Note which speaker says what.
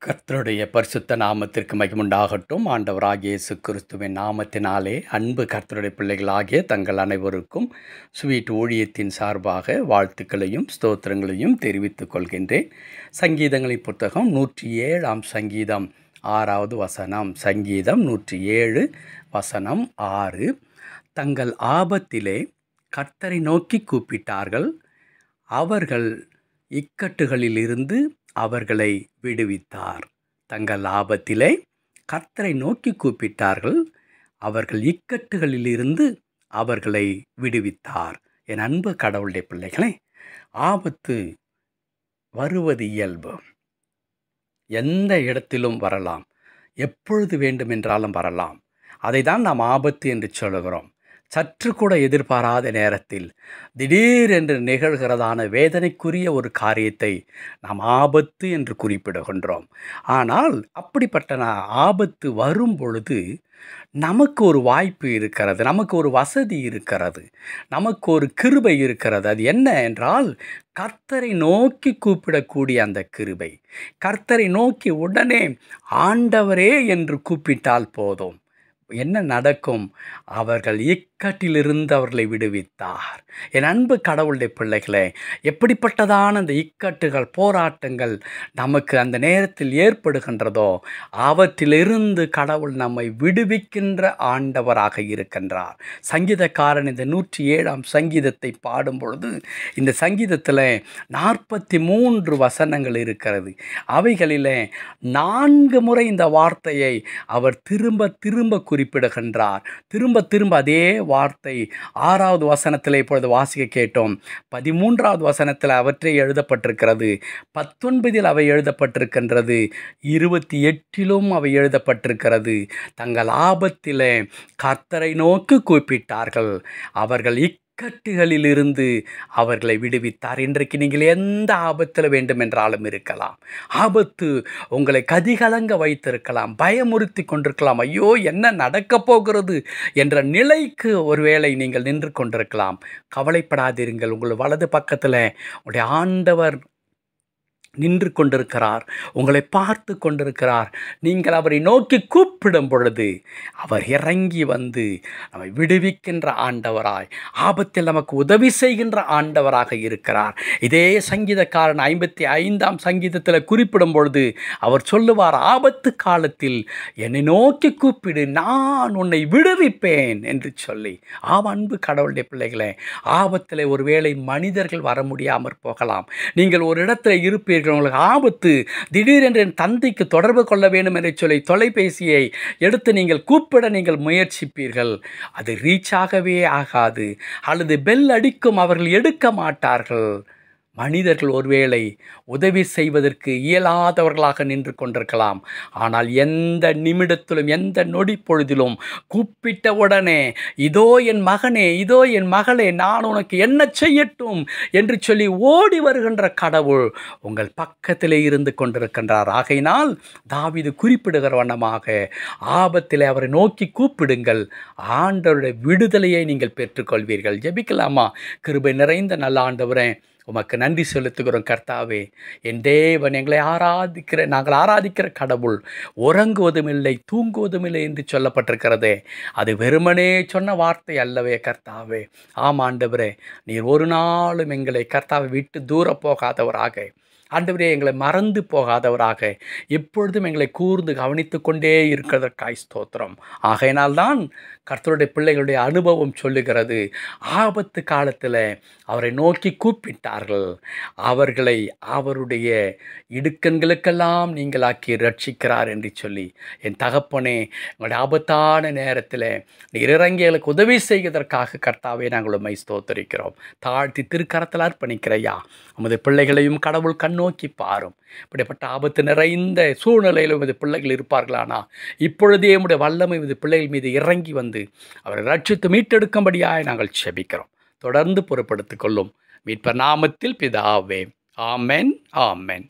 Speaker 1: கர்த்தருடைய பரிசுத்த நாமத்திற்கு மகிமுண்டாகட்டும். ஆண்டவராகிய இயேசு கிறிஸ்துவின் நாமத்தினாலே அன்பு கர்த்தருடைய பிள்ளைகளாகிய தங்கள் அனைவருக்கும் ஸ்வீட் ஊழியத்தின் சார்பாக வாழ்த்துக்களையும் ஸ்தோத்திரங்களையும் தெரிவித்துக் கொள்கின்றேன். சங்கீதங்களின் புத்தகம் 107 சங்கீதம் 6வது வசனம். சங்கீதம் 107 வசனம் 6. தங்கள் ஆபத்திலே கர்த்தரை நோக்கி கூப்பிட்டார்கள், அவர்கள் இக்கட்டுகளிலிருந்து அவர்களை விடுவித்தார். தங்கள் ஆபத்திலே கர்த்தரை நோக்கி கூப்பிட்டார்கள், அவர்கள் இக்கட்டுகளிலிருந்து அவர்களை விடுவித்தார். என் அன்பு கடவுளுடைய பிள்ளைகளே, ஆபத்து வருவது இயல்பு. எந்த இடத்திலும் வரலாம், எப்பொழுது வேண்டுமென்றாலும் வரலாம். அதை தான் நாம் ஆபத்து என்று சொல்கிறோம். சற்று கூட எதிர்பாராத நேரத்தில் திடீரென்று நிகழ்கிறதான வேதனைக்குரிய ஒரு காரியத்தை நாம் ஆபத்து என்று குறிப்பிடுகின்றோம். ஆனால் அப்படிப்பட்ட ஆபத்து வரும் பொழுது நமக்கு ஒரு வாய்ப்பு இருக்கிறது, நமக்கு ஒரு வசதி இருக்கிறது, நமக்கு ஒரு கிருபை இருக்கிறது. அது என்ன என்றால், கர்த்தரை நோக்கி கூப்பிடக்கூடிய அந்த கிருபை. கர்த்தரை நோக்கி உடனே ஆண்டவரே என்று கூப்பிட்டால் போதும். என்ன நடக்கும்? அவர்கள் இக்கட்டிலிருந்து அவர்களை விடுவித்தார். என் அன்பு கடவுளுடைய பிள்ளைகளே, எப்படிப்பட்டதான அந்த இக்கட்டுகள், போராட்டங்கள் நமக்கு அந்த நேரத்தில் ஏற்படுகின்றதோ அவற்றிலிருந்து கடவுள் நம்மை விடுவிக்கின்ற ஆண்டவராக இருக்கின்றார். சங்கீதக்காரன் இந்த 107 சங்கீதத்தை பாடும் பொழுது, இந்த சங்கீதத்தில் 43 வசனங்கள் இருக்கிறது. அவைகளிலே 4 முறை இந்த வார்த்தையை அவர் திரும்ப திரும்ப குறிப்பிடுகின்றார். திரும்ப திரும்ப அதே வார்த்தை 6வது வசனத்தில் இப்பொழுது வாசிக்க கேட்டோம். 13வது வசனத்தில் அவற்றே எழுதப்பட்டிருக்கிறது. 19 அவை எழுதப்பட்டிருக்கின்றது. 28 அவை எழுதப்பட்டிருக்கிறது. தங்கள் ஆபத்திலே கர்த்தரை நோக்கி கூப்பிட்டார்கள், அவர்கள் இக்கட்டுகளிலிருந்து அவர்களை விடுவித்தார். இன்றைக்கு நீங்கள் எந்த ஆபத்தில் வேண்டுமென்றாலும் இருக்கலாம். ஆபத்து உங்களை கதிகலங்க வைத்திருக்கலாம், பயமுறுத்தி கொண்டிருக்கலாம். ஐயோ, என்ன நடக்கப் போகிறது என்ற நிலைக்கு ஒருவேளை நீங்கள் நின்று கொண்டிருக்கலாம். கவலைப்படாதீர்கள். உங்கள் வலது பக்கத்தில் உங்களுடைய ஆண்டவர் நின்று கொண்டிருக்கிறார், உங்களை பார்த்து கொண்டிருக்கிறார். நீங்கள் அவரை நோக்கி கூப்பிடும் பொழுது அவர் இறங்கி வந்து நம்மை விடுவிக்கின்ற ஆண்டவராய், ஆபத்தில் நமக்கு உதவி செய்கின்ற ஆண்டவராக இருக்கிறார். இதே சங்கீதக்காரன் 55 சங்கீதத்தில் குறிப்பிடும் பொழுது அவர் சொல்லுவார், ஆபத்து காலத்தில் என்னை நோக்கி கூப்பிடு, நான் உன்னை விடுவிப்பேன் என்று சொல்லி. அன்பு கடவுளுடைய பிள்ளைகளே, ஆபத்தில் ஒருவேளை மனிதர்கள் வர முடியாமற் போகலாம். நீங்கள் ஒரு இடத்துல இருப்பீர்கள், உங்களுக்கு ஆபத்து, திடீரென்று என் தந்தைக்கு தொடர்பு கொள்ள வேண்டும் என்று சொல்லி தொலைபேசியை எடுத்து நீங்கள் கூப்பிட நீங்கள் முயற்சிப்பீர்கள். அது ரீச் ஆகவே ஆகாது, அல்லது பெல் அடிக்கும், அவர்கள் எடுக்க மாட்டார்கள். மனிதர்கள் ஒருவேளை உதவி செய்வதற்கு இயலாதவர்களாக நின்று கொண்டிருக்கலாம். ஆனால் எந்த நிமிடத்திலும், எந்த நொடி பொழுதிலும் கூப்பிட்ட உடனே, இதோ என் மகனே, இதோ என் மகளே, நான் உனக்கு என்ன செய்யட்டும் என்று சொல்லி ஓடி வருகின்ற கடவுள் உங்கள் பக்கத்திலே இருந்து கொண்டிருக்கின்றார். ஆகையினால் தாவீது குறிப்பிடுகிற வண்ணமாக, ஆபத்திலே அவரை நோக்கி கூப்பிடுங்கள், ஆண்டவருடைய விடுதலையை நீங்கள் பெற்றுக்கொள்வீர்கள். ஜெபிக்கலாமா? கிருபை நிறைந்த நல்ல ஆண்டவரே, உமக்கு நன்றி செலுத்துகிறோம். கர்த்தாவே, என் தேவன், நாங்கள் ஆராதிக்கிற கடவுள் உறங்குவதும் இல்லை, தூங்குவதும் இல்லை என்று சொல்லப்பட்டிருக்கிறதே, அது வெறுமனே சொன்ன வார்த்தை அல்லவே கர்த்தாவே. ஆண்டவரே, நீர் ஒரு நாளும் எங்களை கர்த்தாவை விட்டு தூர போகாதவராக, ஆண்டவரே எங்களை மறந்து போகாதவராக, எப்பொழுதும் எங்களை கூர்ந்து கவனித்து கொண்டே இருக்கிறதற்காய் ஸ்தோத்திரம். ஆகையினால்தான் கர்த்தருடைய பிள்ளைகளுடைய அனுபவம் சொல்லுகிறது, ஆபத்து காலத்தில் அவரை நோக்கி கூப்பிட்டார்கள், அவர்களை அவருடைய இடுக்கண்களுக்கெல்லாம் நீங்களாக்கி ரட்சிக்கிறார் என்று சொல்லி. என் தகப்பனே, எங்களுடைய ஆபத்தான நேரத்தில் நீர் இறங்கி எங்களுக்கு உதவி செய்வதற்காக கர்த்தாவே நாங்கள் உம்மை ஸ்தோத்தரிக்கிறோம். தாழ்த்தி திருக்கரத்தில் அர்ப்பணிக்கிறையா, உமது பிள்ளைகளையும் கடவுள் கண்ணோக்கி பாரும். இப்படிப்பட்ட ஆபத்து நிறைந்த சூழ்நிலையில் உமது பிள்ளைகள் இருப்பார்களானா, இப்பொழுதே உம்முடைய வல்லமை உமது பிள்ளைகள் மீது இறங்கி வந்து அவரை ரட்சித்து மீட்டெடுக்கும்படியாய் நாங்கள் செபிக்கிறோம். தொடர்ந்து பொறுப்படுத்திக் கொள்ளும் மீட்பர் நாமத்தில் பிதாவே. ஆமென், ஆமென்.